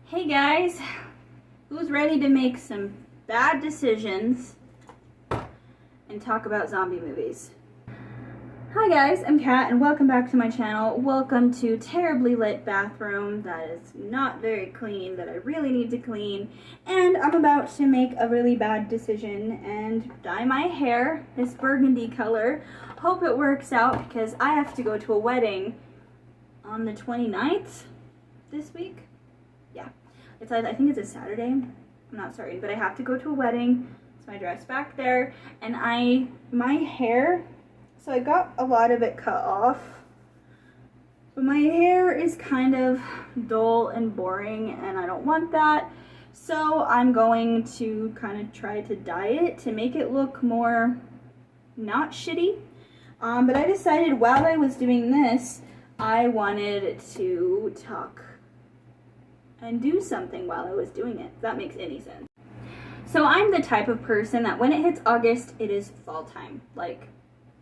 Hey guys, who's ready to make some bad decisions and talk about zombie movies? Hi guys, I'm Kat and welcome back to my channel. Welcome to terribly lit bathroom that is not very clean, that I really need to clean. And I'm about to make a really bad decision and dye my hair this burgundy color. Hope it works out because I have to go to a wedding on the 29th this week. Yeah, I think it's a Saturday. I'm not certain, but I have to go to a wedding. It's my dress back there, and my hair, so I got a lot of it cut off, but my hair is kind of dull and boring, and I don't want that. So I'm going to kind of try to dye it to make it look more not shitty. But I decided while I was doing this, I wanted to talk and do something while I was doing it, if that makes any sense. So I'm the type of person that when it hits August, it is fall time. Like,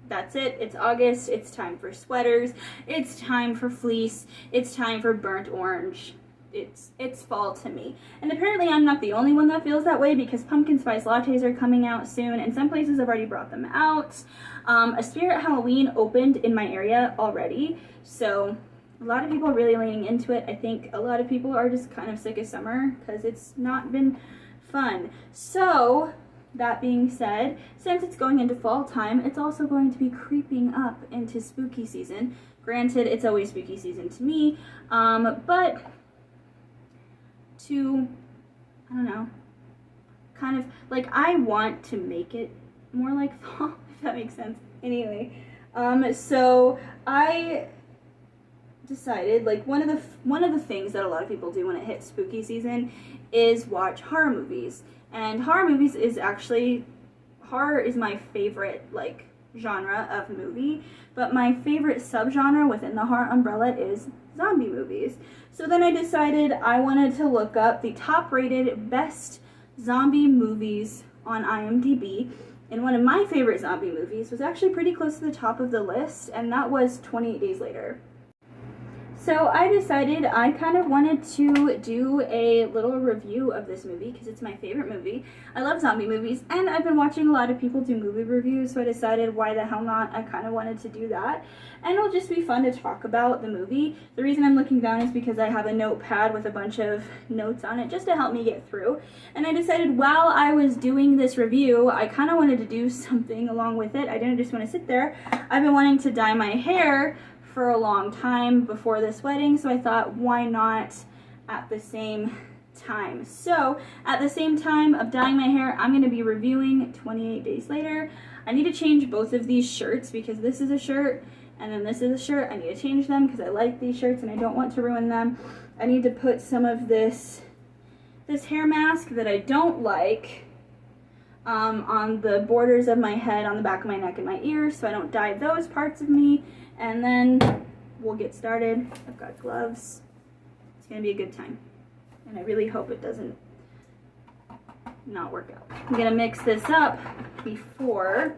that's it, it's August, it's time for sweaters, it's time for fleece, it's time for burnt orange. It's fall to me. And apparently I'm not the only one that feels that way because pumpkin spice lattes are coming out soon and some places have already brought them out. A Spirit Halloween opened in my area already, so a lot of people are really leaning into it. I think a lot of people are just kind of sick of summer because it's not been fun. So, that being said, since it's going into fall time, it's also going to be creeping up into spooky season. Granted, it's always spooky season to me, but to, I don't know, kind of, like, I want to make it more like fall, if that makes sense. Anyway, so I decided, like, one of the things that a lot of people do when it hits spooky season is watch horror movies. And horror movies is actually, horror is my favorite, like, genre of movie, but my favorite subgenre within the horror umbrella is zombie movies. So then I decided I wanted to look up the top rated best zombie movies on IMDb, and one of my favorite zombie movies was actually pretty close to the top of the list, and that was 28 Days Later. So I decided I kind of wanted to do a little review of this movie because it's my favorite movie. I love zombie movies and I've been watching a lot of people do movie reviews, so I decided why the hell not, I kind of wanted to do that. And it'll just be fun to talk about the movie. The reason I'm looking down is because I have a notepad with a bunch of notes on it just to help me get through. And I decided while I was doing this review, I kind of wanted to do something along with it. I didn't just want to sit there. I've been wanting to dye my hair for a long time before this wedding, so I thought why not at the same time. So at the same time of dyeing my hair, I'm going to be reviewing 28 Days Later. I need to change both of these shirts because this is a shirt and then this is a shirt. I need to change them because I like these shirts and I don't want to ruin them. I need to put some of this hair mask that I don't like on the borders of my head, on the back of my neck and my ears, so I don't dye those parts of me. And then we'll get started. I've got gloves. It's gonna be a good time. And I really hope it doesn't not work out. I'm gonna mix this up before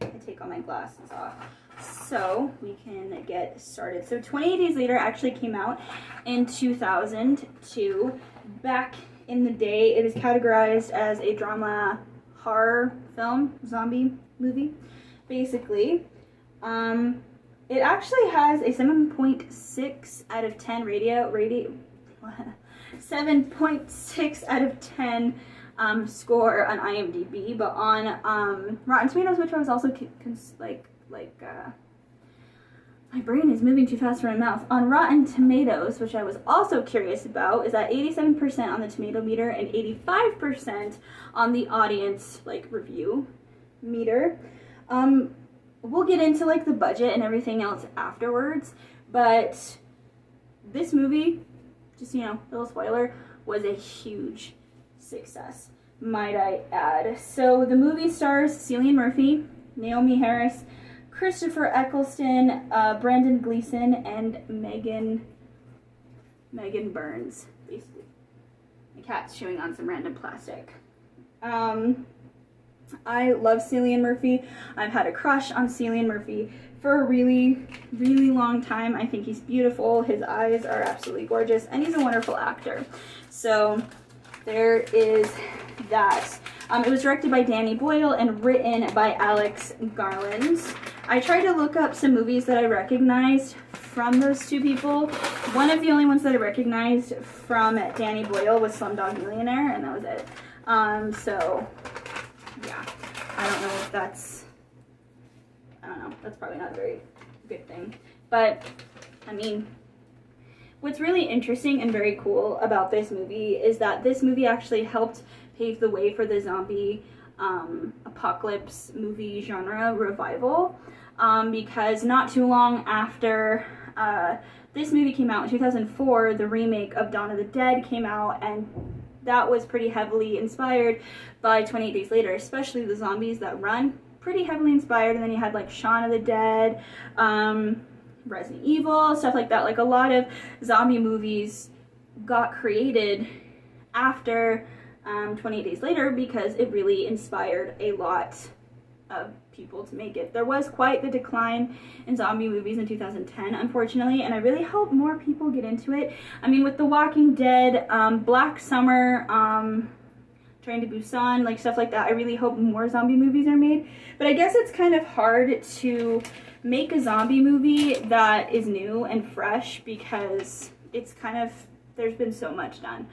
I take all my glasses off so we can get started. So 28 Days Later actually came out in 2002. Back in the day, it is categorized as a drama horror film, zombie movie, basically. It actually has a 7.6 out of 10 7.6 out of 10 score on IMDb, but on Rotten Tomatoes, which I was also my brain is moving too fast for my mouth. On Rotten Tomatoes, which I was also curious about, is at 87% on the tomato meter and 85% on the audience review meter. We'll get into the budget and everything else afterwards, but this movie, just little spoiler, was a huge success, might I add. So the movie stars Cillian Murphy, Naomi Harris, Christopher Eccleston, Brendan Gleeson, and Megan Burns, basically. My cat's chewing on some random plastic. I love Cillian Murphy. I've had a crush on Cillian Murphy for a really, really long time. I think he's beautiful. His eyes are absolutely gorgeous, and he's a wonderful actor. So there is that. It was directed by Danny Boyle and written by Alex Garland. I tried to look up some movies that I recognized from those two people. One of the only ones that I recognized from Danny Boyle was Slumdog Millionaire, and that was it. So, yeah, I don't know if that's, I don't know, that's probably not a very good thing. But, I mean, what's really interesting and very cool about this movie is that this movie actually helped pave the way for the zombie apocalypse movie genre revival, because not too long after this movie came out in 2004, the remake of Dawn of the Dead came out, and that was pretty heavily inspired by 28 Days Later, especially the zombies that run, pretty heavily inspired. And then you had like Shaun of the Dead, Resident Evil, stuff like that. Like a lot of zombie movies got created after 28 Days Later because it really inspired a lot of people to make it. There was quite the decline in zombie movies in 2010, unfortunately, and I really hope more people get into it. I mean, with The Walking Dead, Black Summer, Train to Busan, like stuff like that, I really hope more zombie movies are made. But I guess it's kind of hard to make a zombie movie that is new and fresh because it's kind of, there's been so much done.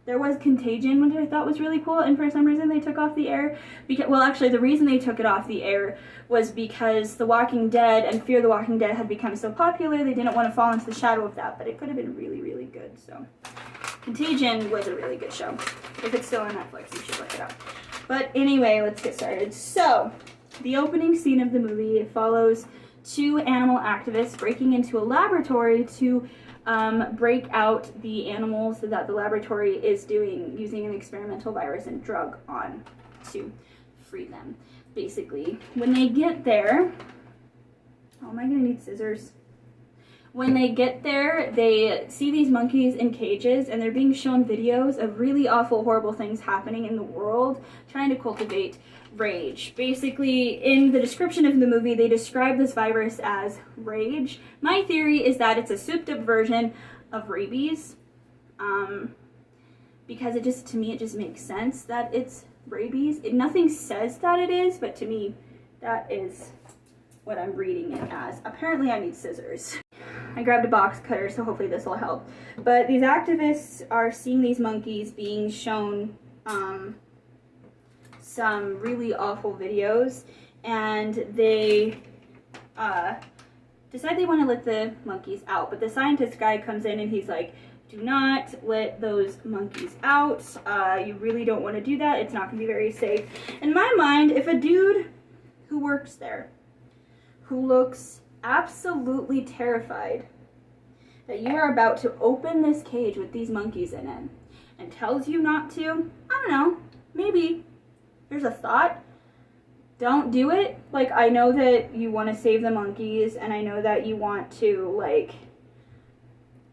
There was Contagion, which I thought was really cool, and for some reason they took off the air. Because, well, actually, the reason they took it off the air was because The Walking Dead and Fear the Walking Dead had become so popular, they didn't want to fall into the shadow of that, but it could have been really, really good. So, Contagion was a really good show. If it's still on Netflix, you should look it up. But anyway, let's get started. So, the opening scene of the movie follows two animal activists breaking into a laboratory to break out the animals that the laboratory is doing, using an experimental virus and drug on to free them. Basically, when they get there, oh, am I gonna need scissors? When they get there, they see these monkeys in cages, and they're being shown videos of really awful, horrible things happening in the world, trying to cultivate rage. Basically, in the description of the movie, they describe this virus as rage. My theory is that it's a souped-up version of rabies, because it just, to me, it just makes sense that it's rabies. Nothing says that it is, but to me, that is what I'm reading it as. Apparently, I need scissors. I grabbed a box cutter, so hopefully this will help. But these activists are seeing these monkeys being shown some really awful videos, and they decide they want to let the monkeys out. But the scientist guy comes in and he's like, do not let those monkeys out. You really don't want to do that. It's not going to be very safe. In my mind, if a dude who works there, who looks absolutely terrified that you are about to open this cage with these monkeys in it and tells you not to, I don't know, maybe there's a thought. Don't do it. Like, I know that you want to save the monkeys, and I know that you want to, like,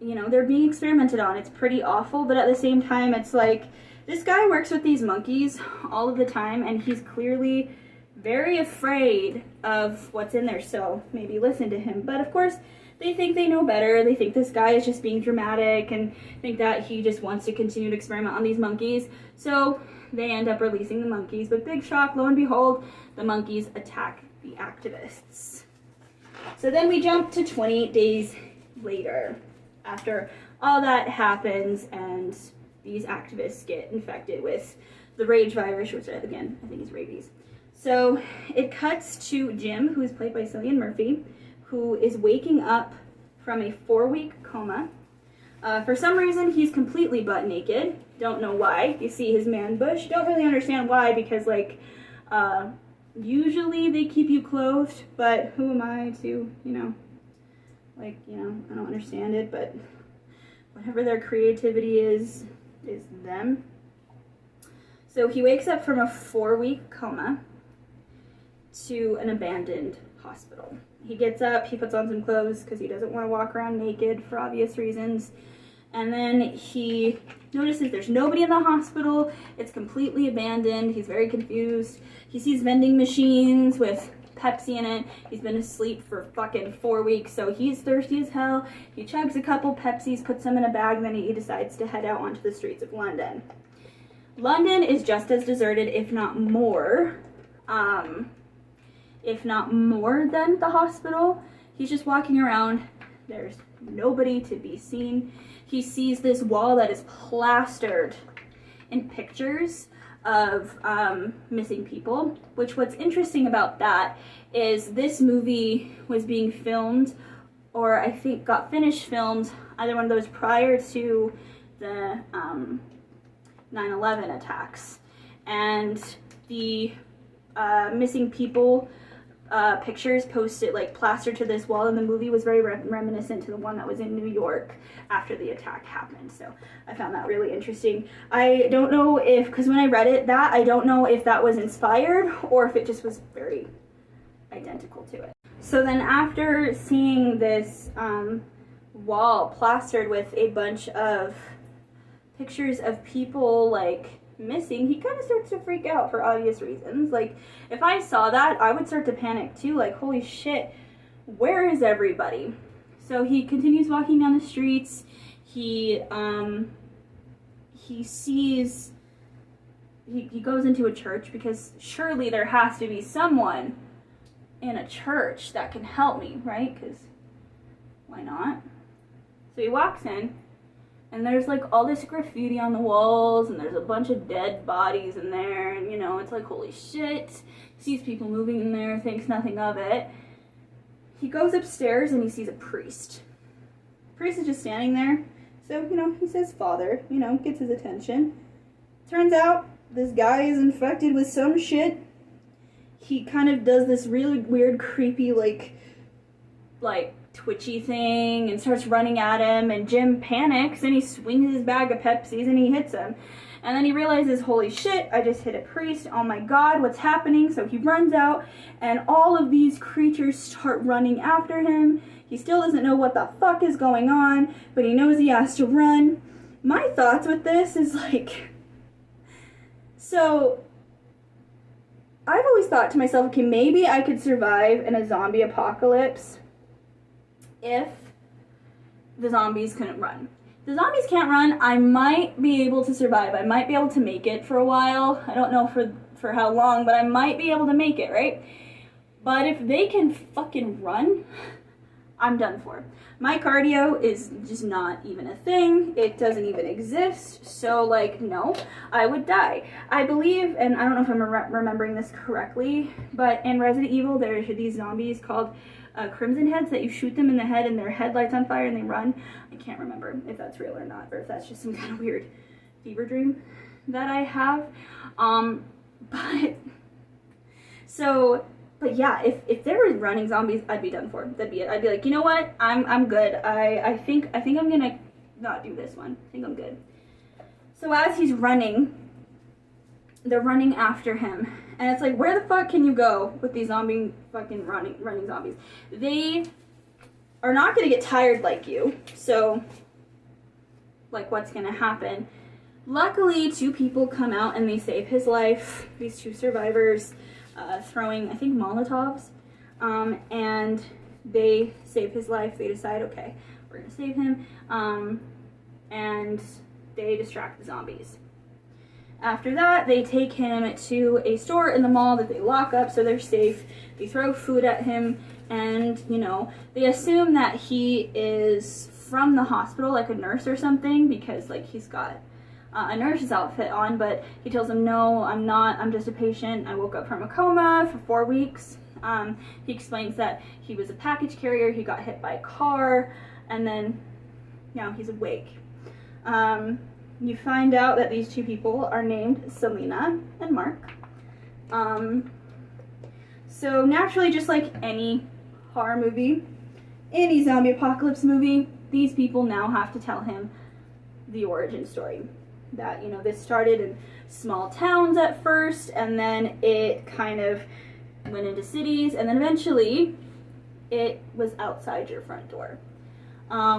you know, they're being experimented on. It's pretty awful, but at the same time, it's like, this guy works with these monkeys all of the time, and he's clearly very afraid of what's in there, so maybe listen to him. But of course, they think they know better. They think this guy is just being dramatic and think that he just wants to continue to experiment on these monkeys. So they end up releasing the monkeys, but big shock, lo and behold, the monkeys attack the activists. So then we jump to 28 days later, after all that happens and these activists get infected with the rage virus, which again, I think is rabies. So it cuts to Jim, who is played by Cillian Murphy, who is waking up from a 4-week coma. For some reason, he's completely butt naked. Don't know why. You see his man bush. Don't really understand why, because, like, usually they keep you clothed, but who am I to, you know, like, you know, I don't understand it, but whatever their creativity is them. So he wakes up from a 4-week coma to an abandoned hospital. He gets up, he puts on some clothes because he doesn't want to walk around naked for obvious reasons, And then he notices there's nobody in the hospital. It's completely abandoned. He's very confused. He sees vending machines with Pepsi in it. He's been asleep for fucking 4 weeks, so he's thirsty as hell. He chugs a couple Pepsis, puts them in a bag, and then he decides to head out onto the streets of London. London is just as deserted, if not more than the hospital. He's just walking around. There's nobody to be seen. He sees this wall that is plastered in pictures of missing people, which what's interesting about that is this movie was being filmed, or I think got finished filmed, either one of those prior to the 9/11 attacks. And the missing people pictures posted, like, plastered to this wall in the movie was very reminiscent to the one that was in New York after the attack happened. So I found that really interesting. I don't know if, because when I read it, I don't know if that was inspired or if it just was very identical to it. So then after seeing this wall plastered with a bunch of pictures of people, like, missing, he kind of starts to freak out for obvious reasons. Like, if I saw that, I would start to panic too, like, holy shit, where is everybody? So he continues walking down the streets. He sees, he goes into a church, because surely there has to be someone in a church that can help me, right? Because why not? So he walks in, and there's, like, all this graffiti on the walls, and there's a bunch of dead bodies in there, and, you know, it's like, holy shit. Sees people moving in there, thinks nothing of it. He goes upstairs, and he sees a priest. The priest is just standing there, so, you know, he says, "Father," you know, gets his attention. Turns out, this guy is infected with some shit. He kind of does this really weird, creepy, like, twitchy thing and starts running at him, and Jim panics and he swings his bag of Pepsis and he hits him. And then he realizes, holy shit, I just hit a priest. Oh my god, what's happening? So he runs out, and all of these creatures start running after him. He still doesn't know what the fuck is going on, but he knows he has to run. My thoughts with this is, like, so I've always thought to myself, okay, maybe I could survive in a zombie apocalypse if the zombies couldn't run. If the zombies can't run, I might be able to survive. I might be able to make it for a while. I don't know for how long, but I might be able to make it, right? But if they can fucking run, I'm done for. My cardio is just not even a thing. It doesn't even exist. So, like, no, I would die. I believe, and I don't know if I'm remembering this correctly, but in Resident Evil, there are these zombies called Crimson Heads that you shoot them in the head and their head lights on fire and they run. I can't remember if that's real or not, or if that's just some kind of weird fever dream that I have. But yeah, if there were running zombies, I'd be done for. That'd be it. I'd be like, you know what? I'm good. I think I'm gonna not do this one. I think I'm good. So as he's running, they're running after him. And it's like, where the fuck can you go with these fucking running zombies? They are not gonna get tired like you. So, like, what's gonna happen? Luckily, 2 people come out and they save his life. These 2 survivors, throwing, I think, Molotovs. And they save his life. They decide, okay, we're gonna save him. And they distract the zombies. After that, they take him to a store in the mall that they lock up so they're safe. They throw food at him, and, you know, they assume that he is from the hospital, like a nurse or something, because, like, he's got a nurse's outfit on, but he tells them, no, I'm not, I'm just a patient. I woke up from a coma for 4 weeks. He explains that he was a package carrier, he got hit by a car, and then now he's awake. You find out that these 2 people are named Selena and Mark. So naturally, just like any horror movie, any zombie apocalypse movie, these people now have to tell him the origin story. That, you know, this started in small towns at first, and then it kind of went into cities, and then eventually it was outside your front door.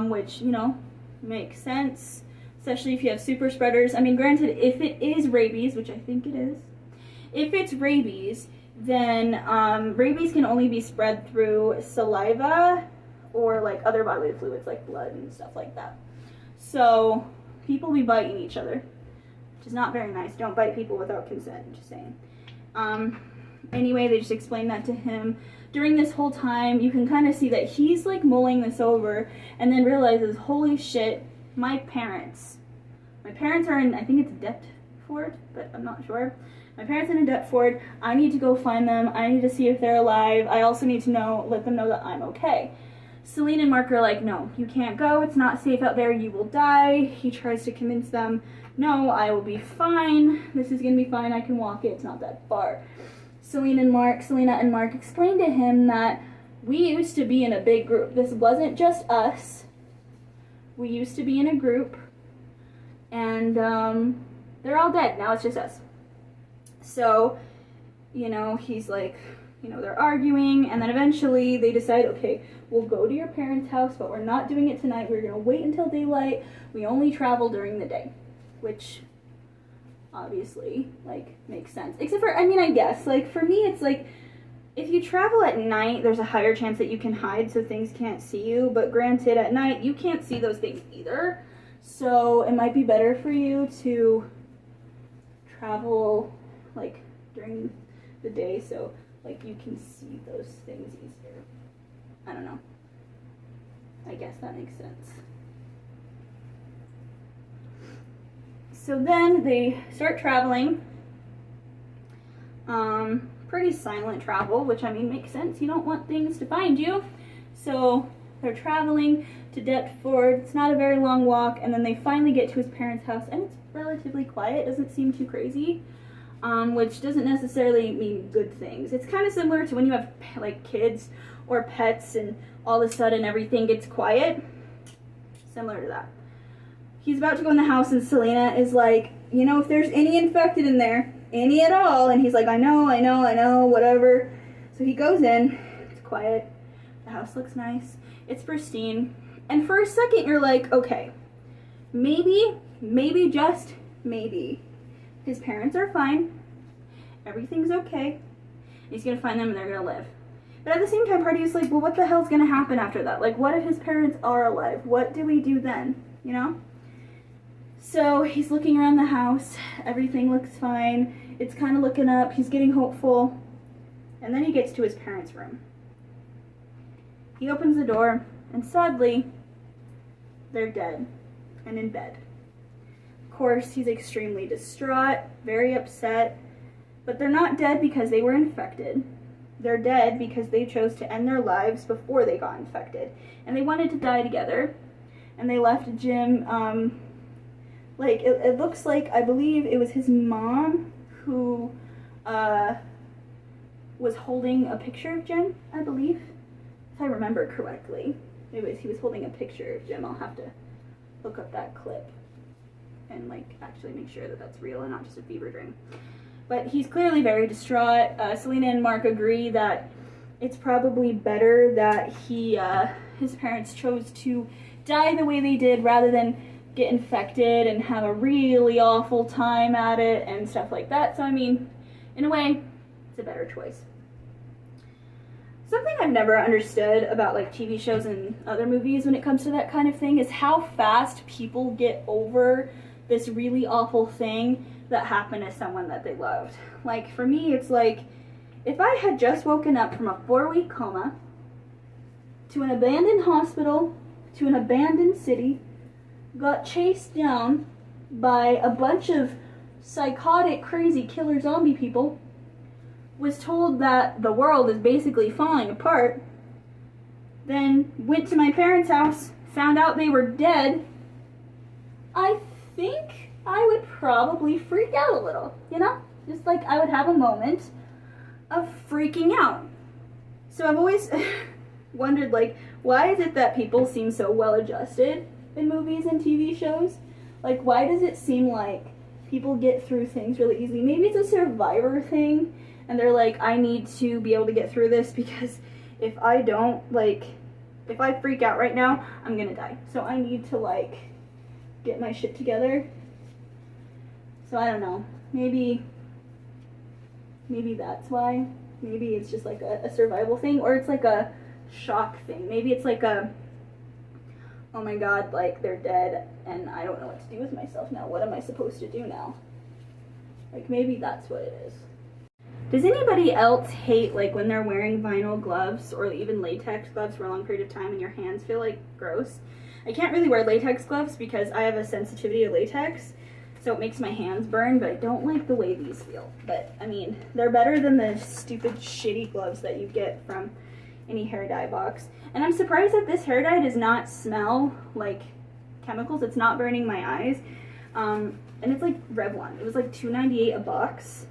Which, you know, makes sense, especially if you have super spreaders. I mean, granted, if it is rabies, which I think it is, if it's rabies, then rabies can only be spread through saliva or like other bodily fluids like blood and stuff like that. So people be biting each other, which is not very nice. Don't bite people without consent, just saying. Anyway, they just explained that to him. During this whole time, you can kind of see that he's like mulling this over and then realizes, holy shit, my parents are in, I think it's Deptford, but I'm not sure. My parents are in Deptford. I need to go find them. I need to see if they're alive. I also need to let them know that I'm okay. Celine and Mark are like, no, you can't go. It's not safe out there. You will die. He tries to convince them, no, I will be fine. This is going to be fine. I can walk it. It's not that far. Selena and Mark explained to him that we used to be in a big group. This wasn't just us. We used to be in a group. And they're all dead. Now it's just us. So, you know, he's like, you know, they're arguing, and then eventually they decide, okay, we'll go to your parents' house, but we're not doing it tonight. We're going to wait until daylight. We only travel during the day, which obviously, like, makes sense. Except for, I mean, I guess, like, for me, it's like, if you travel at night, there's a higher chance that you can hide so things can't see you, but granted, at night, you can't see those things either. So it might be better for you to travel, like, during the day, so like you can see those things easier. I don't know. I guess that makes sense. So then they start traveling. Pretty silent travel, which I mean makes sense. You don't want things to find you. So they're traveling to Deptford. It's not a very long walk, and then they finally get to his parents' house, and it's relatively quiet. It doesn't seem too crazy. Which doesn't necessarily mean good things. It's kind of similar to when you have like kids or pets and all of a sudden everything gets quiet. Similar to that. He's about to go in the house and Selena is like, you know, if there's any infected in there, any at all, and he's like, I know, whatever. So he goes in, it's quiet, the house looks nice, it's pristine, and for a second you're like, okay, maybe, just maybe, his parents are fine. Everything's okay. He's gonna find them and they're gonna live. But at the same time, part of you is like, well, what the hell's gonna happen after that? Like, what if his parents are alive? What do we do then? You know? So he's looking around the house. Everything looks fine. It's kind of looking up. He's getting hopeful. And then he gets to his parents' room. He opens the door, and sadly, they're dead and in bed. Of course, he's extremely distraught, very upset, but they're not dead because they were infected. They're dead because they chose to end their lives before they got infected. And they wanted to die together. And they left Jim, like, it looks like, I believe it was his mom who was holding a picture of Jim, I believe. If I remember correctly. He was holding a picture of Jim. I'll have to look up that clip and like actually make sure that that's real and not just a fever dream. But he's clearly very distraught. Selena and Mark agree that it's probably better that his parents chose to die the way they did rather than get infected and have a really awful time at it and stuff like that. So I mean, in a way, it's a better choice. Something I've never understood about like TV shows and other movies when it comes to that kind of thing is how fast people get over this really awful thing that happened to someone that they loved. Like for me, it's like if I had just woken up from a 4-week coma to an abandoned hospital, to an abandoned city, got chased down by a bunch of psychotic, crazy killer zombie people, was told that the world is basically falling apart, then went to my parents' house, found out they were dead, I think I would probably freak out a little, you know? Just like I would have a moment of freaking out. So I've always wondered, like, why is it that people seem so well adjusted in movies and TV shows? Like, why does it seem like people get through things really easily? Maybe it's a survivor thing, and they're like, I need to be able to get through this because if I don't, like, if I freak out right now, I'm gonna die. So I need to, like, get my shit together. So I don't know. Maybe that's why. Maybe it's just like a survival thing, or it's like a shock thing. Maybe it's like a, oh my god, like they're dead and I don't know what to do with myself now. What am I supposed to do now? Like maybe that's what it is. Does anybody else hate like when they're wearing vinyl gloves or even latex gloves for a long period of time and your hands feel like gross? I can't really wear latex gloves because I have a sensitivity to latex, so it makes my hands burn, but I don't like the way these feel. But I mean, they're better than the stupid shitty gloves that you get from any hair dye box. And I'm surprised that this hair dye does not smell like chemicals. It's not burning my eyes. And it's like Revlon. It was like $2.98 a box.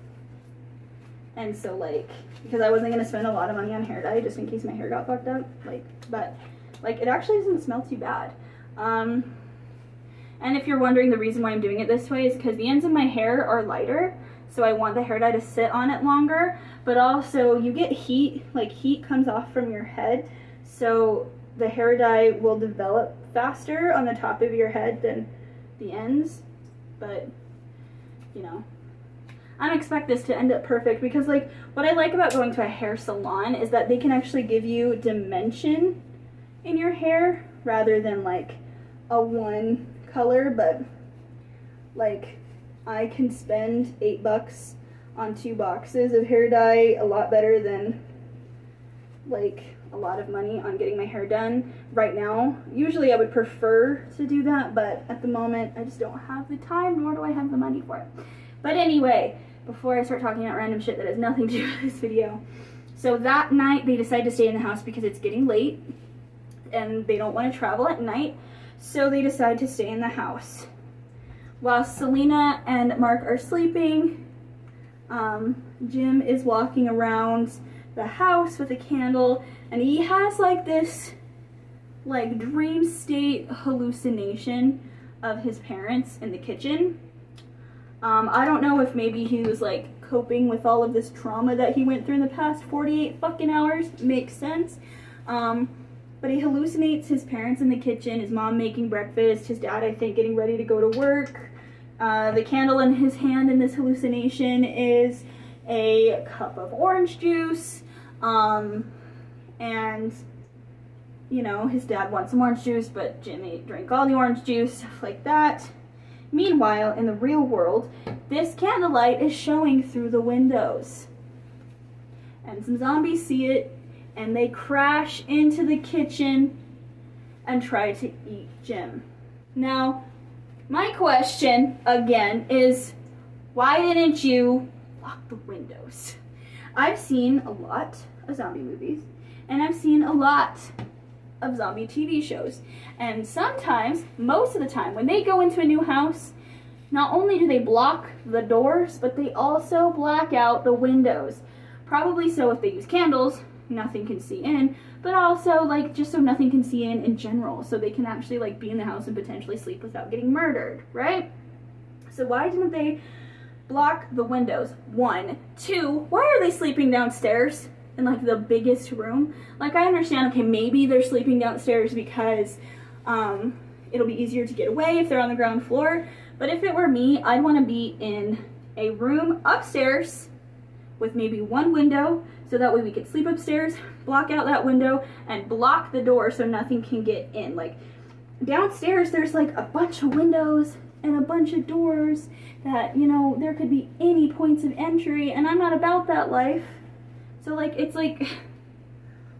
And so like, because I wasn't gonna spend a lot of money on hair dye just in case my hair got fucked up, like, but like it actually doesn't smell too bad. And if you're wondering the reason why I'm doing it this way is because the ends of my hair are lighter, so I want the hair dye to sit on it longer, but also you get heat, like heat comes off from your head, so the hair dye will develop faster on the top of your head than the ends. But you know, I don't expect this to end up perfect, because like what I like about going to a hair salon is that they can actually give you dimension in your hair rather than like a one color. But like I can spend $8 on 2 boxes of hair dye a lot better than like a lot of money on getting my hair done right now. Usually I would prefer to do that, but at the moment I just don't have the time, nor do I have the money for it. But anyway, before I start talking about random shit that has nothing to do with this video, so that night they decide to stay in the house because it's getting late and they don't want to travel at night, so they decide to stay in the house. While Selena and Mark are sleeping, Jim is walking around the house with a candle, and he has like this like dream state hallucination of his parents in the kitchen. I don't know if maybe he was like coping with all of this trauma that he went through in the past 48 fucking hours. Makes sense. But he hallucinates his parents in the kitchen, his mom making breakfast, his dad, I think, getting ready to go to work. The candle in his hand in this hallucination is a cup of orange juice. And, you know, his dad wants some orange juice, but Jimmy drank all the orange juice, stuff like that. Meanwhile, in the real world, this candlelight is showing through the windows. And some zombies see it, and they crash into the kitchen and try to eat Jim. Now, my question, again, is why didn't you lock the windows? I've seen a lot of zombie movies, and I've seen a lot of zombie TV shows. And sometimes, most of the time, when they go into a new house, not only do they block the doors, but they also black out the windows. Probably so if they use candles, nothing can see in, but also like just so nothing can see in general, so they can actually like be in the house and potentially sleep without getting murdered, right? So why didn't they block the windows? 1. 2, why are they sleeping downstairs in like the biggest room? Like I understand, okay, maybe they're sleeping downstairs because it'll be easier to get away if they're on the ground floor, but if it were me, I'd want to be in a room upstairs with maybe 1 window, so that way we could sleep upstairs, block out that window, and block the door so nothing can get in. Like downstairs there's like a bunch of windows and a bunch of doors that, you know, there could be any points of entry, and I'm not about that life. So like, it's like,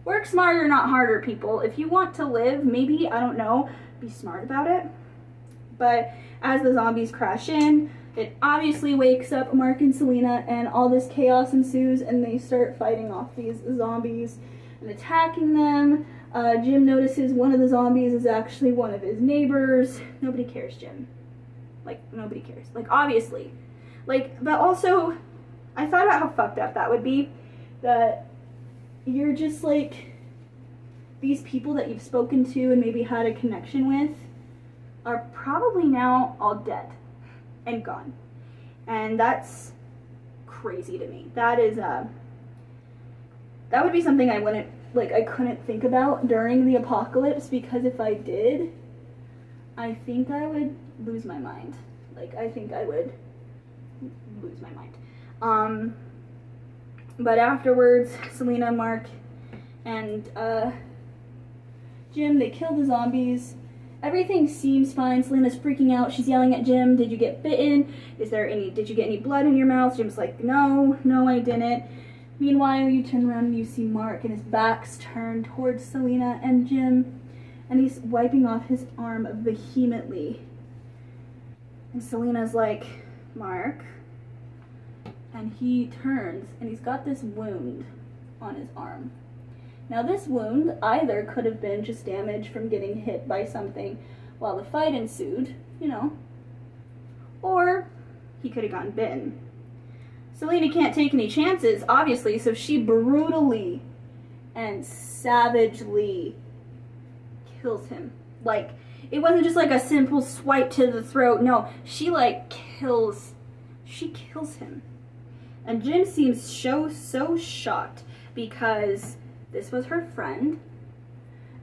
work smarter, not harder, people. If you want to live, maybe, I don't know, be smart about it. But as the zombies crash in, it obviously wakes up Mark and Selena, and all this chaos ensues, and they start fighting off these zombies and attacking them. Jim notices one of the zombies is actually one of his neighbors. Nobody cares, Jim. Like, nobody cares. Like, obviously. Like, but also, I thought about how fucked up that would be. That you're just like, these people that you've spoken to and maybe had a connection with are probably now all dead and gone. And that's crazy to me. That is, that would be something I wouldn't, like, I couldn't think about during the apocalypse, because if I did, I think I would lose my mind. Like, I think I would lose my mind. But afterwards, Selena, Mark, and Jim, they kill the zombies. Everything seems fine. Selena's freaking out. She's yelling at Jim, did you get bitten? Did you get any blood in your mouth? Jim's like, no, I didn't. Meanwhile, you turn around and you see Mark, and his back's turned towards Selena and Jim, and he's wiping off his arm vehemently. And Selena's like, Mark, and he turns, and he's got this wound on his arm. Now this wound either could have been just damage from getting hit by something while the fight ensued, you know, or he could have gotten bitten. Selena can't take any chances, obviously, so she brutally and savagely kills him. Like, it wasn't just like a simple swipe to the throat. No, she kills him. And Jim seems so shocked because this was her friend.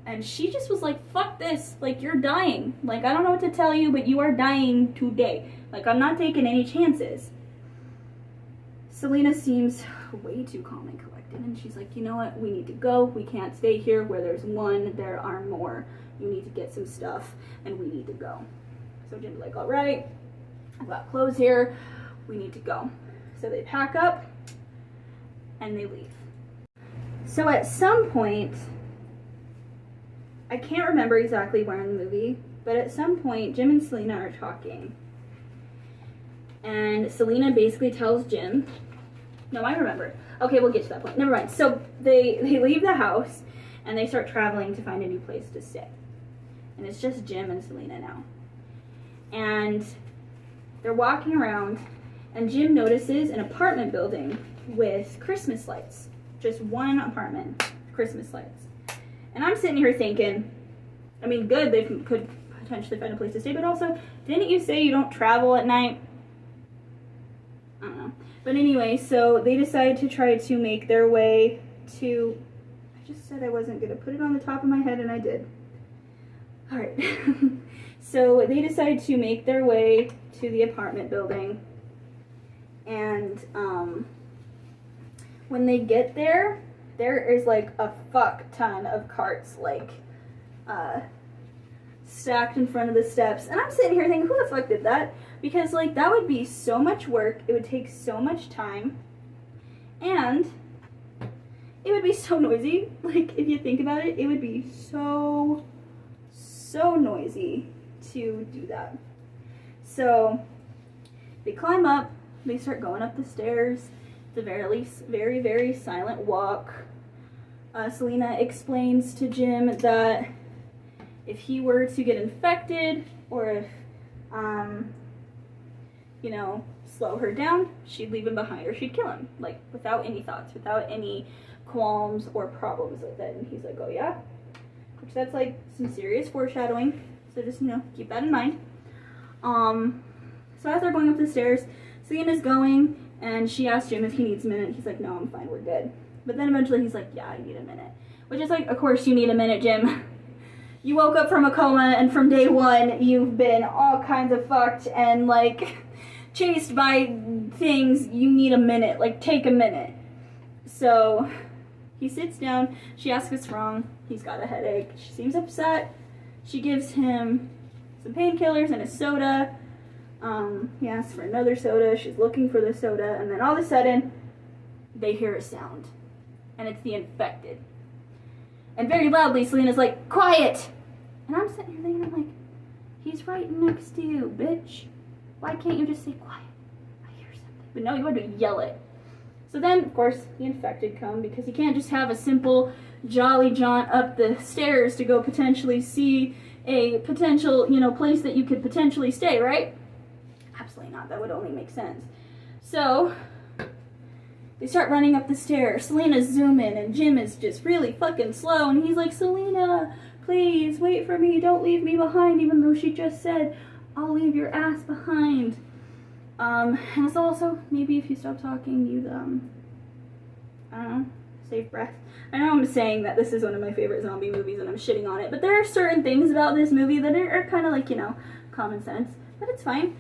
And she just was like, fuck this. Like, you're dying. Like, I don't know what to tell you, but you are dying today. Like, I'm not taking any chances. Selena seems way too calm and collected, and she's like, you know what, we need to go. We can't stay here. Where there's one, there are more. You need to get some stuff, and we need to go. So Jim's like, all right, I've got clothes here. We need to go. So they pack up, and they leave. So at some point, I can't remember exactly where in the movie, but at some point, Jim and Selena are talking. And Selena basically tells Jim, no, I remember. Okay, we'll get to that point. Never mind. So they leave the house and they start traveling to find a new place to stay. And it's just Jim and Selena now. And they're walking around and Jim notices an apartment building with Christmas lights. Just one apartment, Christmas lights. And I'm sitting here thinking, I mean, good, they could potentially find a place to stay, but also, didn't you say you don't travel at night? I don't know. But anyway, so they decide to try to make their way to, I just said I wasn't going to put it on the top of my head, and I did. Alright. So they decide to make their way to the apartment building, and when they get there, there is like a fuck ton of carts, like, stacked in front of the steps. And I'm sitting here thinking, who the fuck did that? Because, like, that would be so much work, it would take so much time, and it would be so noisy. Like, if you think about it, it would be so noisy to do that. So, they climb up, they start going up the stairs. It's a very, very silent walk. Selena explains to Jim that if he were to get infected, or if, you know, slow her down, she'd leave him behind, or she'd kill him, like, without any thoughts, without any qualms or problems with it. And he's like, oh yeah? Which, that's like some serious foreshadowing, so just, you know, keep that in mind. So as they're going up the stairs, Selena's going, and she asks Jim if he needs a minute. He's like, no, I'm fine, we're good. But then eventually he's like, yeah, I need a minute. Which is like, of course you need a minute, Jim. You woke up from a coma, and from day one, you've been all kinds of fucked and, like, chased by things. You need a minute. Like, take a minute. So he sits down. She asks what's wrong. He's got a headache. She seems upset. She gives him some painkillers and a soda. He asks for another soda. She's looking for the soda. And then all of a sudden, they hear a sound. And it's the infected. And very loudly, Selena's like, quiet! And I'm sitting here thinking, I'm like, he's right next to you, bitch. Why can't you just say quiet? I hear something. But no, you had to yell it. So then, of course, the infected come, because you can't just have a simple jolly jaunt up the stairs to go potentially see a potential, you know, place that you could potentially stay, right? Absolutely not. That would only make sense. So they start running up the stairs. Selena's zooming, and Jim is just really fucking slow, and he's like, Selena, please, wait for me, don't leave me behind, even though she just said, I'll leave your ass behind. And it's also, maybe if you stop talking, you'd, I don't know, save breath. I know I'm saying that this is one of my favorite zombie movies and I'm shitting on it, but there are certain things about this movie that are kind of like, you know, common sense. but it's fine.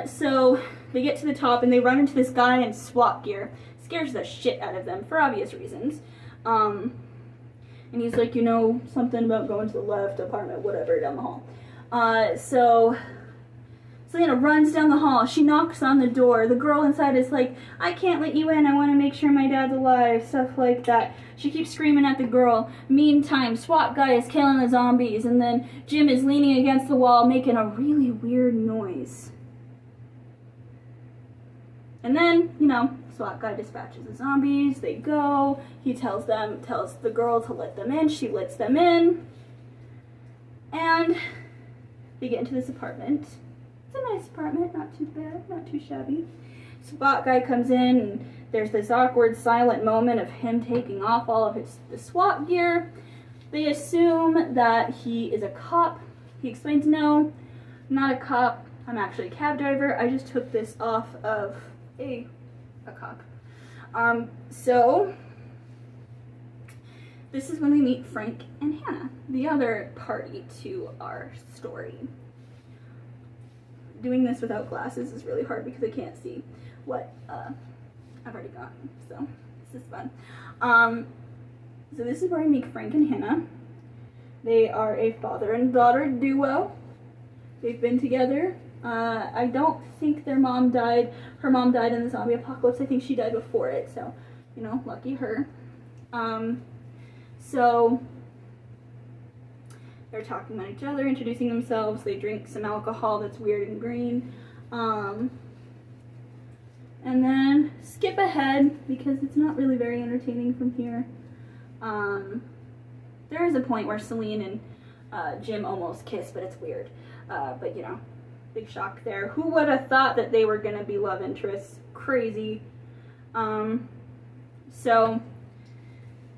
So they get to the top and they run into this guy in SWAT gear. Scares the shit out of them for obvious reasons. And he's like, you know, something about going to the left, apartment, whatever, down the hall. So Selena runs down the hall. She knocks on the door. The girl inside is like, I can't let you in. I want to make sure my dad's alive. Stuff like that. She keeps screaming at the girl. Meantime, SWAT guy is killing the zombies. And then Jim is leaning against the wall making a really weird noise. And then, you know, SWAT guy dispatches the zombies. They go. He tells the girl to let them in. She lets them in. And they get into this apartment. It's a nice apartment, not too bad, not too shabby. SWAT guy comes in, and there's this awkward, silent moment of him taking off all of the SWAT gear. They assume that he is a cop. He explains, no, I'm not a cop. I'm actually a cab driver. I just took this off of a cop. So this is when we meet Frank and Hannah, the other party to our story. Doing this without glasses is really hard because I can't see what I've already got, so this is fun. So this is where we meet Frank and Hannah. They are a father and daughter duo. They've been together. I don't think their mom died. Her mom died in the zombie apocalypse. I think she died before it, so, you know, lucky her. So they're talking about each other, introducing themselves. They drink some alcohol that's weird and green. And then skip ahead because it's not really very entertaining from here. There is a point where Celine and Jim almost kiss, but it's weird. But you know, big shock there. Who would have thought that they were gonna be love interests? Crazy. So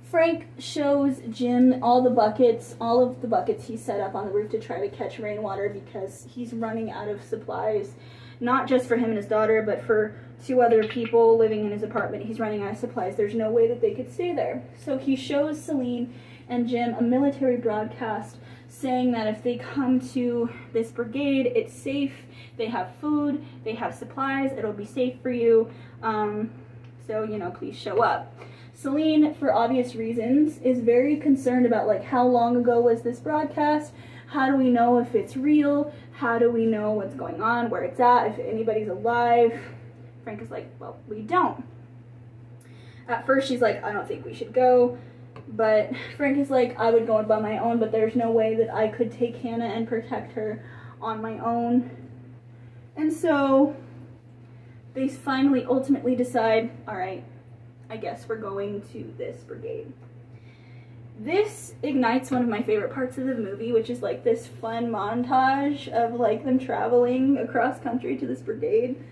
Frank shows Jim all of the buckets he set up on the roof to try to catch rainwater because he's running out of supplies, not just for him and his daughter, but for 2 other people living in his apartment. He's running out of supplies. There's no way that they could stay there. So he shows Celine and Jim a military broadcast saying that if they come to this brigade, it's safe, they have food, they have supplies, it'll be safe for you, so, you know, please show up. Celine, for obvious reasons, is very concerned about, like, how long ago was this broadcast? How do we know if it's real? How do we know what's going on, where it's at, if anybody's alive? Frank is like, well, we don't. At first, she's like, I don't think we should go. But Frank is like, I would go by my own, but there's no way that I could take Hannah and protect her on my own. And so they finally, ultimately decide, all right, I guess we're going to this brigade. This ignites one of my favorite parts of the movie, which is like this fun montage of like them traveling across country to this brigade.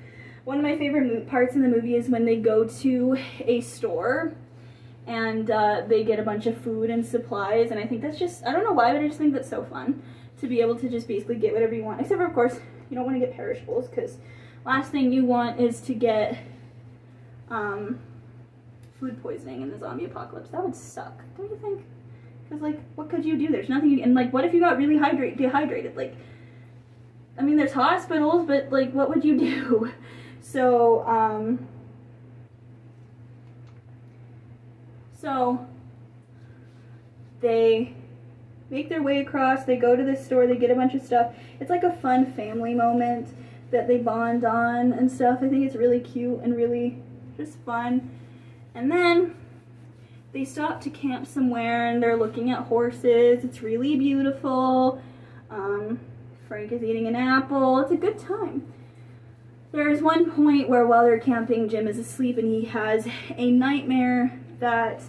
One of my favorite parts in the movie is when they go to a store and they get a bunch of food and supplies, and I think that's just, I don't know why, but I just think that's so fun to be able to just basically get whatever you want, except for, of course, you don't want to get perishables, because last thing you want is to get food poisoning in the zombie apocalypse. That would suck, don't you think? Because, like, what could you do? There's nothing you, and, like, what if you got really dehydrated? Like, I mean, there's hospitals, but, like, what would you do? So, they make their way across, they go to this store, they get a bunch of stuff. It's like a fun family moment that they bond on and stuff. I think it's really cute and really just fun. And then they stop to camp somewhere and they're looking at horses. It's really beautiful. Frank is eating an apple. It's a good time. There's one point where while they're camping, Jim is asleep and he has a nightmare that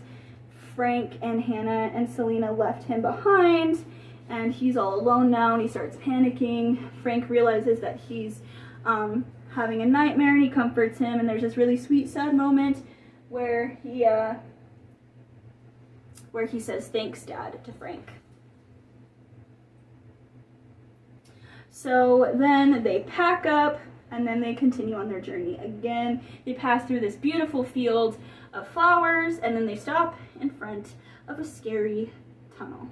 Frank and Hannah and Selena left him behind, and he's all alone now, and he starts panicking. Frank realizes that he's having a nightmare, and he comforts him, and there's this really sweet, sad moment where he says, "Thanks, Dad," to Frank. So then they pack up, and then they continue on their journey again. They pass through this beautiful field of flowers, and then they stop in front of a scary tunnel.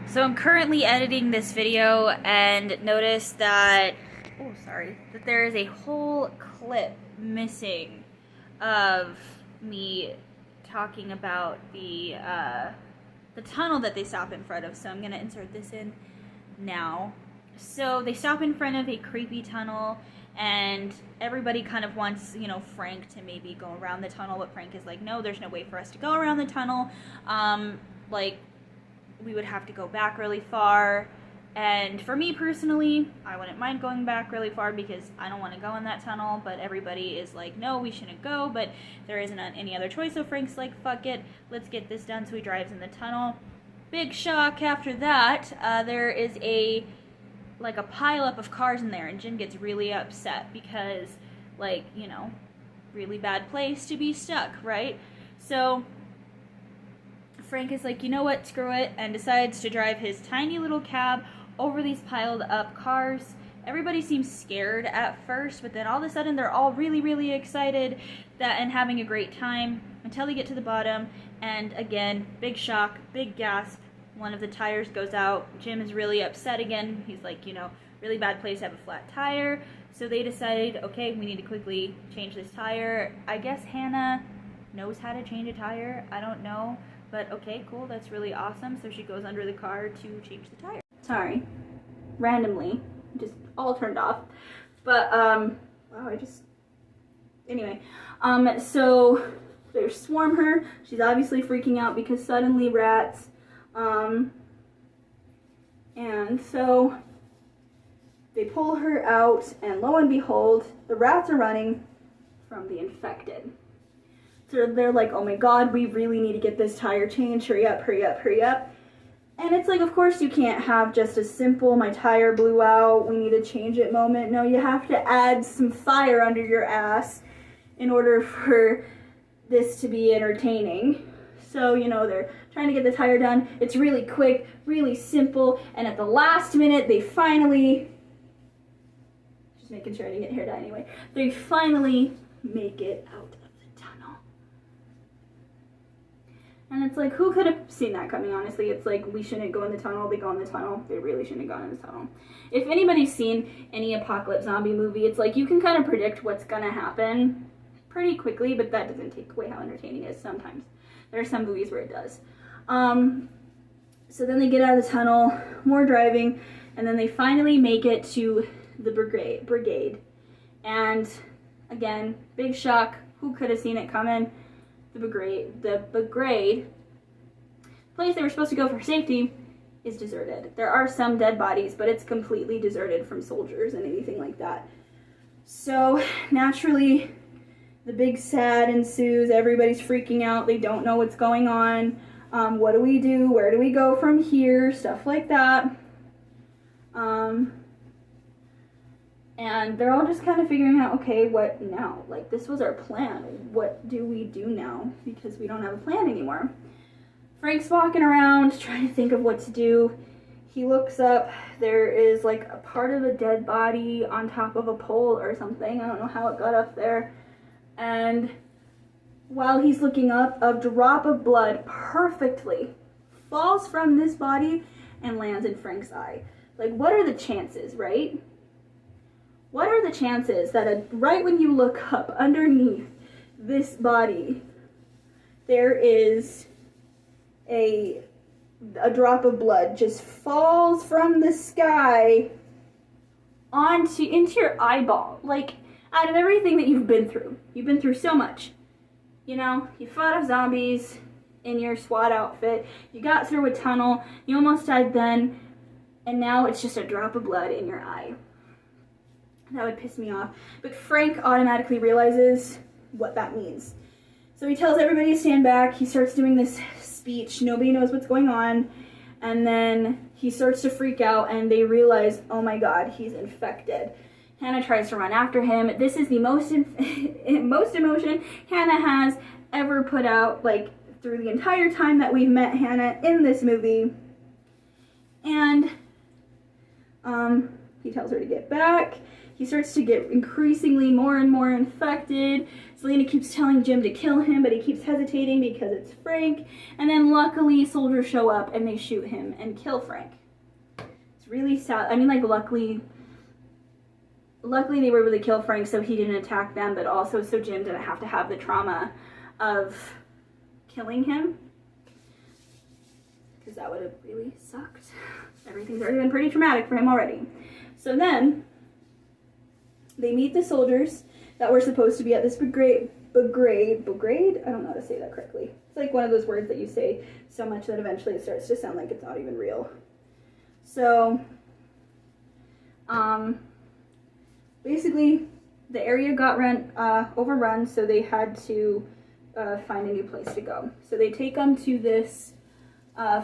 So I'm currently editing this video and noticed that, oh sorry, that there is a whole clip missing of me talking about the tunnel that they stop in front of. So I'm gonna insert this in now. So they stop in front of a creepy tunnel, and everybody kind of wants, you know, Frank to maybe go around the tunnel, but Frank is like, no, there's no way for us to go around the tunnel. Like, we would have to go back really far. And for me personally, I wouldn't mind going back really far because I don't want to go in that tunnel, but everybody is like, no, we shouldn't go, but there isn't any other choice, so Frank's like, fuck it, let's get this done, so he drives in the tunnel. Big shock after that, there is a pileup of cars in there, and Jin gets really upset because, like, you know, really bad place to be stuck, right? So Frank is like, you know what, screw it, and decides to drive his tiny little cab over these piled up cars. Everybody seems scared at first, but then all of a sudden they're all really, really excited and having a great time until they get to the bottom, and again, big shock, big gasp. One of the tires goes out. Jim is really upset again. He's like, you know, really bad place to have a flat tire. So they decided, okay, we need to quickly change this tire. I guess Hannah knows how to change a tire. I don't know. But okay, cool, that's really awesome. So she goes under the car to change the tire. Sorry, randomly, just all turned off. But, wow, anyway. So they swarm her. She's obviously freaking out because suddenly rats. And so they pull her out, and lo and behold, the rats are running from the infected. So they're like, oh my god, we really need to get this tire changed, hurry up, hurry up, hurry up. And it's like, of course you can't have just a simple, my tire blew out, we need to change it moment. No, you have to add some fire under your ass in order for this to be entertaining. So, you know, they're trying to get the tire done. It's really quick, really simple, and at the last minute, they finally, just making sure I didn't get hair dye anyway, they finally make it out of the tunnel. And it's like, who could have seen that coming, honestly? It's like, we shouldn't go in the tunnel, they go in the tunnel, they really shouldn't have gone in the tunnel. If anybody's seen any apocalypse zombie movie, it's like, you can kind of predict what's gonna happen pretty quickly, but that doesn't take away how entertaining it is sometimes. There are some movies where it does. So then they get out of the tunnel, more driving, and then they finally make it to the brigade. And again, big shock. Who could have seen it coming? The brigade, place they were supposed to go for safety, is deserted. There are some dead bodies, but it's completely deserted from soldiers and anything like that. So naturally, the big sad ensues. Everybody's freaking out. They don't know what's going on. What do we do? Where do we go from here? Stuff like that. And they're all just kind of figuring out, okay, what now? Like, this was our plan. What do we do now? Because we don't have a plan anymore. Frank's walking around trying to think of what to do. He looks up. There is like a part of a dead body on top of a pole or something. I don't know how it got up there. And while he's looking up, a drop of blood perfectly falls from this body and lands in Frank's eye. Like, what are the chances, right? What are the chances that right when you look up underneath this body, there is a drop of blood just falls from the sky into your eyeball? Like, out of everything that you've been through so much. You know, you fought off zombies in your SWAT outfit, you got through a tunnel, you almost died then, and now it's just a drop of blood in your eye. That would piss me off. But Frank automatically realizes what that means. So he tells everybody to stand back, he starts doing this speech, nobody knows what's going on, and then he starts to freak out and they realize, oh my god, he's infected. Hannah tries to run after him. This is the most emotion Hannah has ever put out, like, through the entire time that we've met Hannah in this movie. And he tells her to get back. he starts to get increasingly more and more infected. Selena keeps telling Jim to kill him, but he keeps hesitating because it's Frank. And then luckily soldiers show up and they shoot him and kill Frank. It's really sad. I mean, like, luckily they were able to kill Frank so he didn't attack them, but also so Jim didn't have to have the trauma of killing him, because that would have really sucked. Everything's already been pretty traumatic for him already. So then they meet the soldiers that were supposed to be at this brigade? I don't know how to say that correctly. It's like one of those words that you say so much that eventually it starts to sound like it's not even real. So, basically, the area got overrun, so they had to find a new place to go. So they take them to this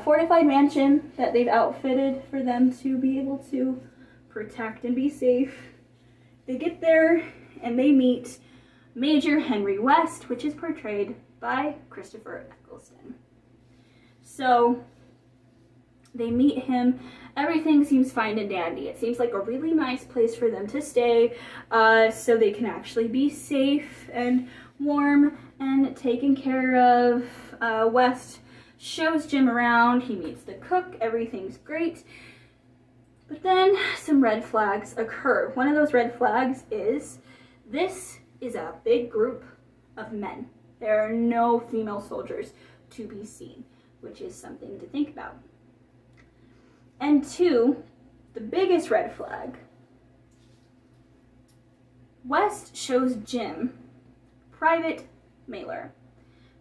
fortified mansion that they've outfitted for them to be able to protect and be safe. They get there and they meet Major Henry West, which is portrayed by Christopher Eccleston. So they meet him. Everything seems fine and dandy. It seems like a really nice place for them to stay, so they can actually be safe and warm and taken care of. West shows Jim around. He meets the cook. Everything's great. But then some red flags occur. One of those red flags is this is a big group of men. There are no female soldiers to be seen, which is something to think about. And two, the biggest red flag, West shows Jim Private Mailer.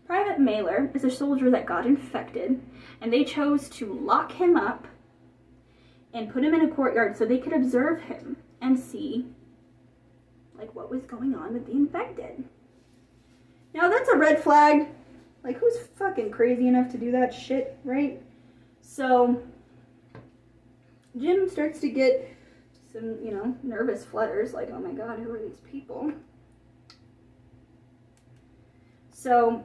Private Mailer is a soldier that got infected, and they chose to lock him up and put him in a courtyard so they could observe him and see like what was going on with the infected. Now that's a red flag. Like, who's fucking crazy enough to do that shit, right? So Jim starts to get some, nervous flutters, like, oh my god, who are these people? So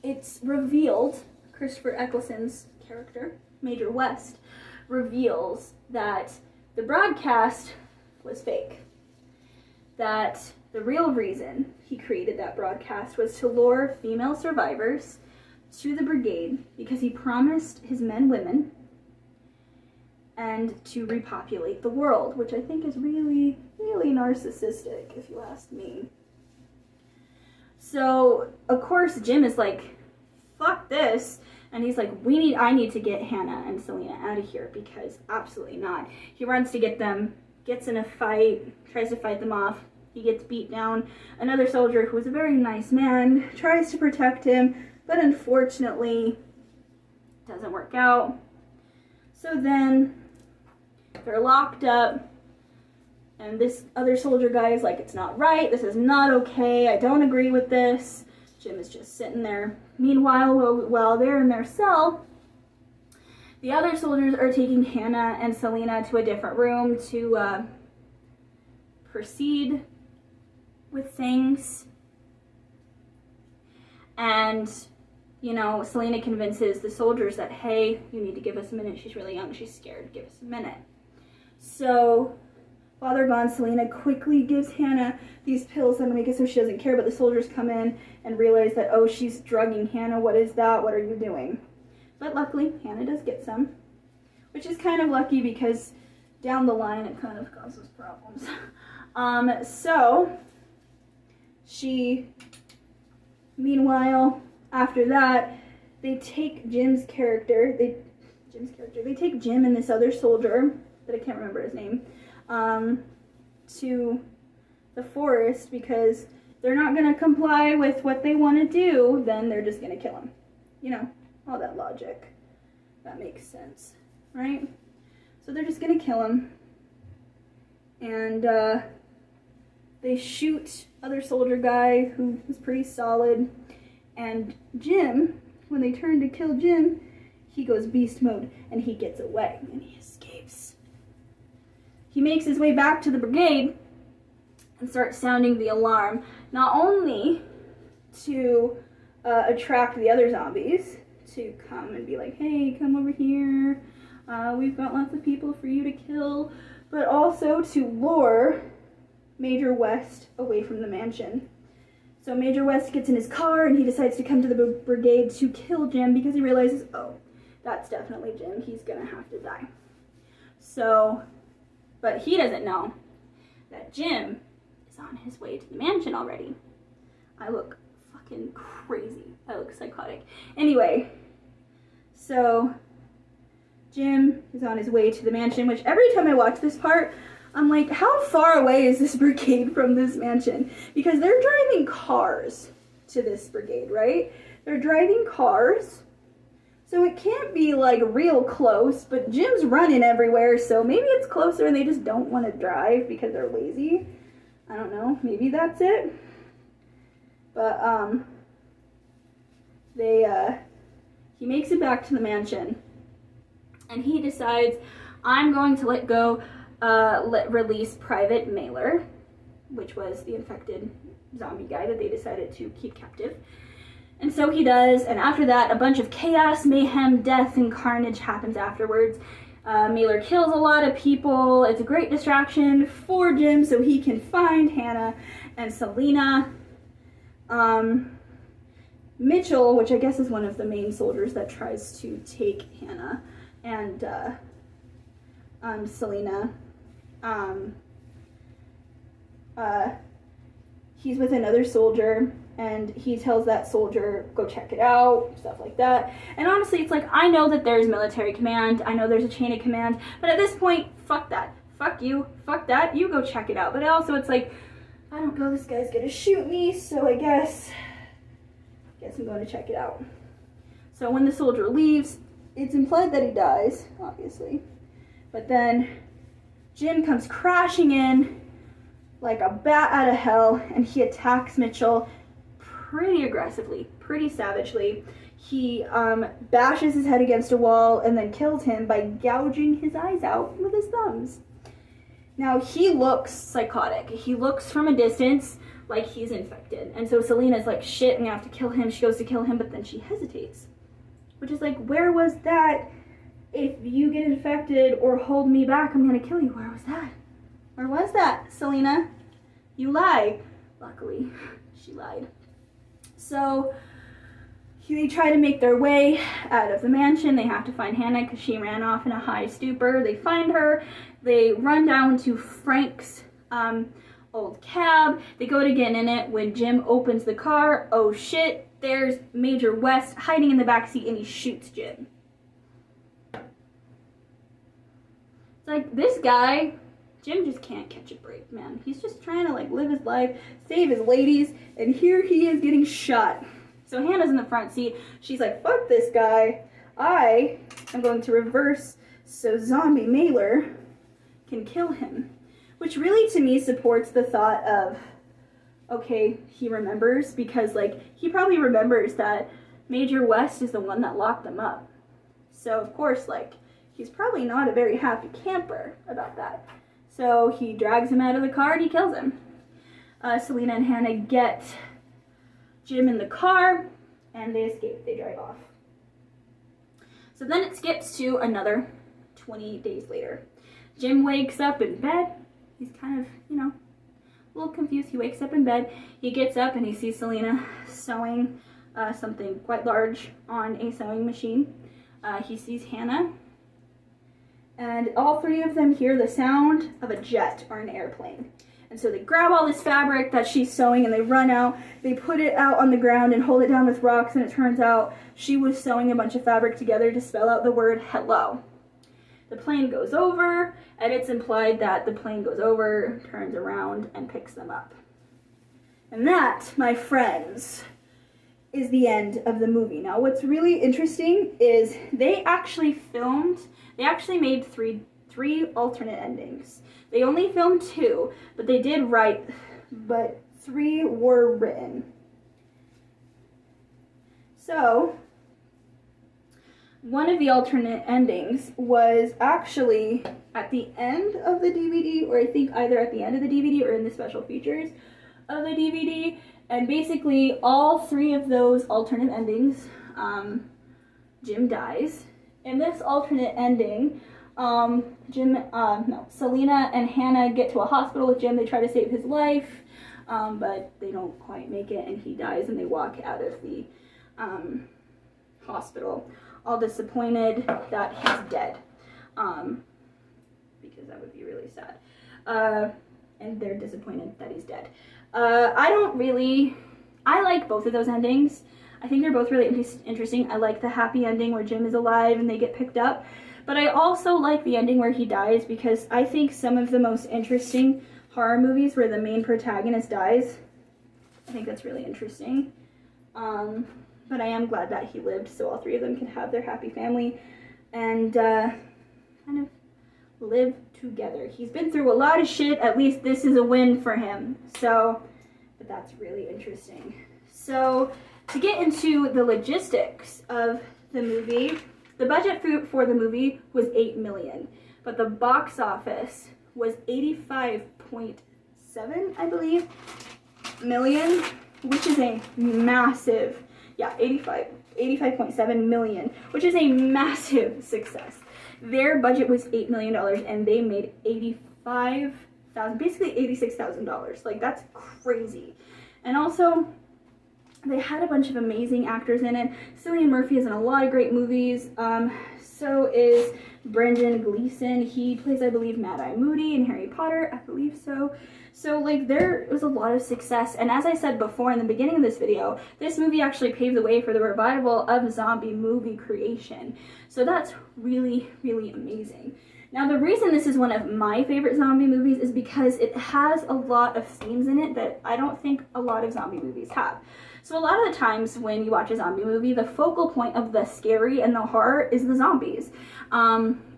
it's revealed, Christopher Eccleston's character, Major West, reveals that the broadcast was fake. That the real reason he created that broadcast was to lure female survivors to the brigade because he promised his men women and to repopulate the world, which I think is really, really narcissistic, if you ask me. So, of course, Jim is like, fuck this. And he's like, I need to get Hannah and Selena out of here, because absolutely not. He runs to get them, gets in a fight, tries to fight them off. He gets beat down. Another soldier, who is a very nice man, tries to protect him, but unfortunately doesn't work out. So then they're locked up, and this other soldier guy is like, it's not right, this is not okay, I don't agree with this. Jim is just sitting there. Meanwhile, while they're in their cell, the other soldiers are taking Hannah and Selena to a different room to proceed with things. And, Selena convinces the soldiers that, hey, you need to give us a minute. She's really young. She's scared. Give us a minute. So while they're gone, Selena quickly gives Hannah these pills that make it so she doesn't care, but the soldiers come in and realize that, oh, she's drugging Hannah. What is that? What are you doing? But luckily, Hannah does get some, which is kind of lucky because down the line it kind of causes problems. So meanwhile, after that, they take Jim's character, they take Jim and this other soldier, that I can't remember his name, to the forest because they're not going to comply with what they want to do, then they're just going to kill him. All that logic. That makes sense, right? So they're just going to kill him. And they shoot other soldier guy who was pretty solid. And Jim, when they turn to kill Jim, he goes beast mode and he gets away and he escapes. He makes his way back to the brigade and starts sounding the alarm, not only to attract the other zombies to come and be like, hey, come over here, we've got lots of people for you to kill, but also to lure Major West away from the mansion. So Major West gets in his car and he decides to come to the brigade to kill Jim because he realizes, oh, that's definitely Jim. He's gonna have to die. So, but he doesn't know that Jim is on his way to the mansion already. I look fucking crazy. I look psychotic. Anyway, so Jim is on his way to the mansion, which every time I watch this part, I'm like, how far away is this brigade from this mansion? Because they're driving cars to this brigade, right? They're driving cars, so it can't be like real close, but Jim's running everywhere, so maybe it's closer and they just don't want to drive because they're lazy. I don't know, maybe that's it. But, he makes it back to the mansion, and he decides, I'm going to release Private Mailer, which was the infected zombie guy that they decided to keep captive. And so he does, and after that, a bunch of chaos, mayhem, death, and carnage happens afterwards. Mailer kills a lot of people. It's a great distraction for Jim so he can find Hannah and Selena. Mitchell, which I guess is one of the main soldiers that tries to take Hannah and Selena, he's with another soldier, and he tells that soldier, go check it out, stuff like that. And honestly, it's like, I know that there's military command, I know there's a chain of command, but at this point, fuck that. Fuck you, fuck that, you go check it out. But also, it's like, I don't go, this guy's gonna shoot me, so I guess I'm going to check it out. So when the soldier leaves, it's implied that he dies, obviously. But then Jim comes crashing in like a bat out of hell, and he attacks Mitchell pretty aggressively, pretty savagely. He bashes his head against a wall and then kills him by gouging his eyes out with his thumbs. Now, he looks psychotic. He looks from a distance like he's infected. And so Selena's like, shit, I'm gonna have to kill him. She goes to kill him, but then she hesitates. Which is like, where was that? If you get infected or hold me back, I'm gonna kill you. Where was that? Where was that, Selena? You lie. Luckily, she lied. So they try to make their way out of the mansion. They have to find Hannah because she ran off in a high stupor. They find her. They run down to Frank's old cab. They go to get in it. When Jim opens the car, oh shit, there's Major West hiding in the backseat, and he shoots Jim. It's like, this guy, Jim just can't catch a break, man. He's just trying to like live his life, save his ladies, and here he is getting shot. So Hannah's in the front seat. She's like, fuck this guy. I am going to reverse so Zombie Mailer can kill him. Which really, to me, supports the thought of, okay, he remembers, because, like, he probably remembers that Major West is the one that locked them up. So, of course, like, he's probably not a very happy camper about that. So he drags him out of the car and he kills him. Selena and Hannah get Jim in the car, and they escape. They drive off. So then it skips to another 20 days later. Jim wakes up in bed. He's kind of, a little confused. He wakes up in bed. He gets up and he sees Selena sewing something quite large on a sewing machine. He sees Hannah. And all three of them hear the sound of a jet or an airplane. And so they grab all this fabric that she's sewing and they run out. They put it out on the ground and hold it down with rocks, and it turns out she was sewing a bunch of fabric together to spell out the word hello. The plane goes over, and it's implied that the plane goes over, turns around, and picks them up. And that, my friends, is the end of the movie. Now, what's really interesting is they actually made three alternate endings. They only filmed 2, but they did write, but 3 were written. So, one of the alternate endings was actually at the end of the DVD, or I think either at the end of the DVD or in the special features of the DVD. And basically, all 3 of those alternate endings, Jim dies. In this alternate ending, Selena and Hannah get to a hospital with Jim. They try to save his life, but they don't quite make it, and he dies, and they walk out of the hospital all disappointed that he's dead, because that would be really sad. And they're disappointed that he's dead. I like both of those endings. I think they're both really interesting. I like the happy ending where Jim is alive and they get picked up. But I also like the ending where he dies, because I think some of the most interesting horror movies where the main protagonist dies, I think that's really interesting. But I am glad that he lived, so all three of them can have their happy family and kind of live together. He's been through a lot of shit. At least this is a win for him. So, but that's really interesting. So, to get into the logistics of the movie, the budget for the movie was $8 million, but the box office was 85.7, I believe, million, which is a massive, 85.7 million, which is a massive success. Their budget was $8 million and they made $85,000, basically $86,000. Like, that's crazy. And also, they had a bunch of amazing actors in it. Cillian Murphy is in a lot of great movies. So is Brendan Gleeson. He plays, I believe, Mad-Eye Moody in Harry Potter. I believe so. So, like, there was a lot of success. And as I said before in the beginning of this video, this movie actually paved the way for the revival of zombie movie creation. So that's really, really amazing. Now, the reason this is one of my favorite zombie movies is because it has a lot of themes in it that I don't think a lot of zombie movies have. So a lot of the times when you watch a zombie movie, the focal point of the scary and the horror is the zombies.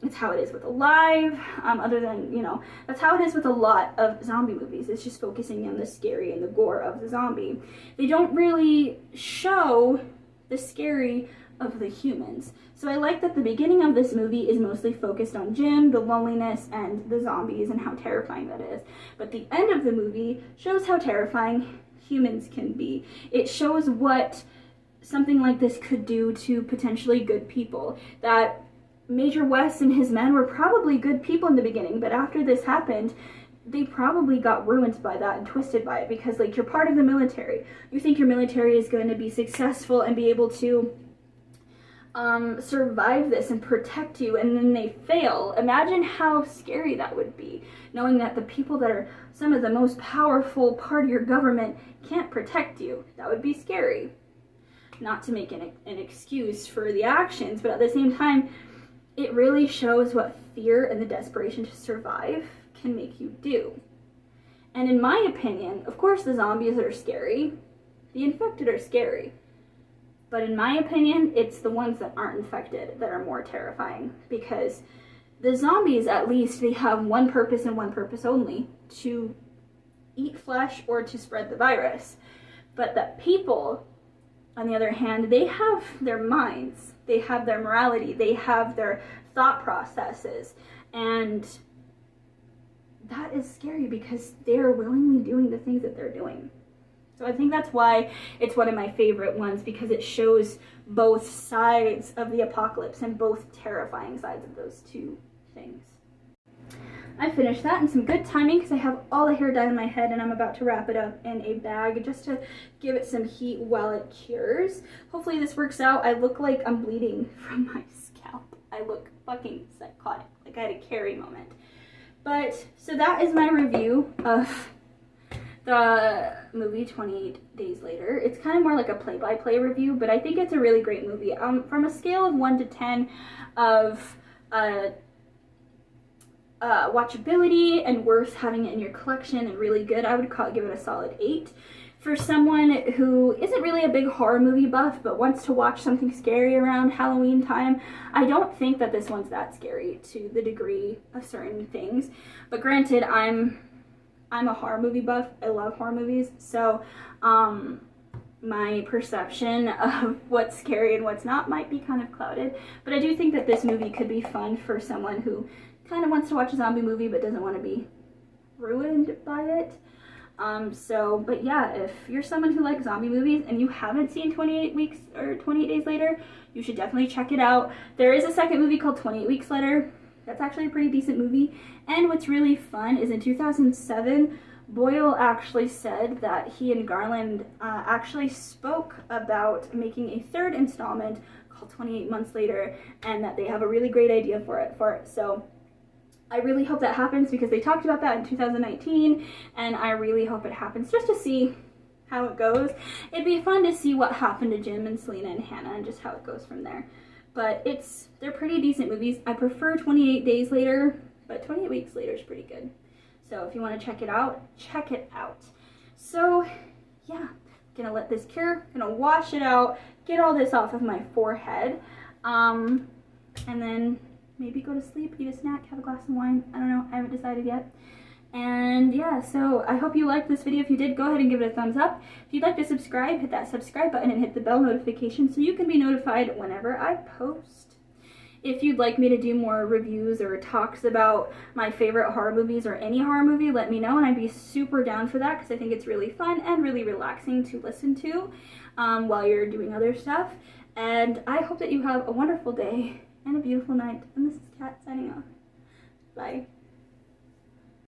It's how it is with Alive, other than, you know, that's how it is with a lot of zombie movies. It's just focusing on the scary and the gore of the zombie. They don't really show the scary of the humans. So I like that the beginning of this movie is mostly focused on Jim, the loneliness, and the zombies and how terrifying that is. But the end of the movie shows how terrifying humans can be. It shows what something like this could do to potentially good people. That Major West and his men were probably good people in the beginning, but after this happened, they probably got ruined by that and twisted by it, because, like, you're part of the military. You think your military is going to be successful and be able to survive this and protect you, and then they fail. Imagine how scary that would be, knowing that the people that are some of the most powerful part of your government can't protect you. That would be scary. Not to make an excuse for the actions, but at the same time, it really shows what fear and the desperation to survive can make you do. And in my opinion, of course the zombies are scary, the infected are scary, but in my opinion, it's the ones that aren't infected that are more terrifying, because the zombies, at least, they have one purpose and one purpose only: to eat flesh or to spread the virus. But the people, on the other hand, they have their minds, they have their morality, they have their thought processes, and that is scary because they're willingly doing the things that they're doing. So I think that's why it's one of my favorite ones, because it shows both sides of the apocalypse and both terrifying sides of those two things. I finished that in some good timing because I have all the hair done in my head and I'm about to wrap it up in a bag just to give it some heat while it cures. Hopefully this works out. I look like I'm bleeding from my scalp. I look fucking psychotic, like I had a Carrie moment. But, so that is my review of the movie 28 Days Later. It's kind of more like a play-by-play review, but I think it's a really great movie. From a scale of 1 to 10 of watchability and worth having it in your collection and really good, I would give it a solid 8. For someone who isn't really a big horror movie buff but wants to watch something scary around Halloween time, I don't think that this one's that scary to the degree of certain things. But granted, I'm a horror movie buff. I love horror movies, so my perception of what's scary and what's not might be kind of clouded. But I do think that this movie could be fun for someone who kind of wants to watch a zombie movie but doesn't want to be ruined by it. But yeah, if you're someone who likes zombie movies and you haven't seen 28 Weeks or 28 Days Later, you should definitely check it out. There is a second movie called 28 Weeks Later, That's actually a pretty decent movie. And what's really fun is in 2007, Boyle actually said that he and Garland actually spoke about making a third installment called 28 Months Later, and that they have a really great idea for it. So I really hope that happens, because they talked about that in 2019, and I really hope it happens just to see how it goes. It'd be fun to see what happened to Jim and Selena and Hannah and just how it goes from there. But they're pretty decent movies. I prefer 28 Days Later, but 28 Weeks Later is pretty good. So if you want to check it out, check it out. So yeah, gonna let this cure, gonna wash it out, get all this off of my forehead, and then maybe go to sleep, eat a snack, have a glass of wine. I don't know, I haven't decided yet. And yeah, so I hope you liked this video. If you did, go ahead and give it a thumbs up. If you'd like to subscribe, hit that subscribe button and hit the bell notification so you can be notified whenever I post. If you'd like me to do more reviews or talks about my favorite horror movies or any horror movie, let me know, and I'd be super down for that, because I think it's really fun and really relaxing to listen to while you're doing other stuff. And I hope that you have a wonderful day and a beautiful night. And this is Kat signing off. Bye.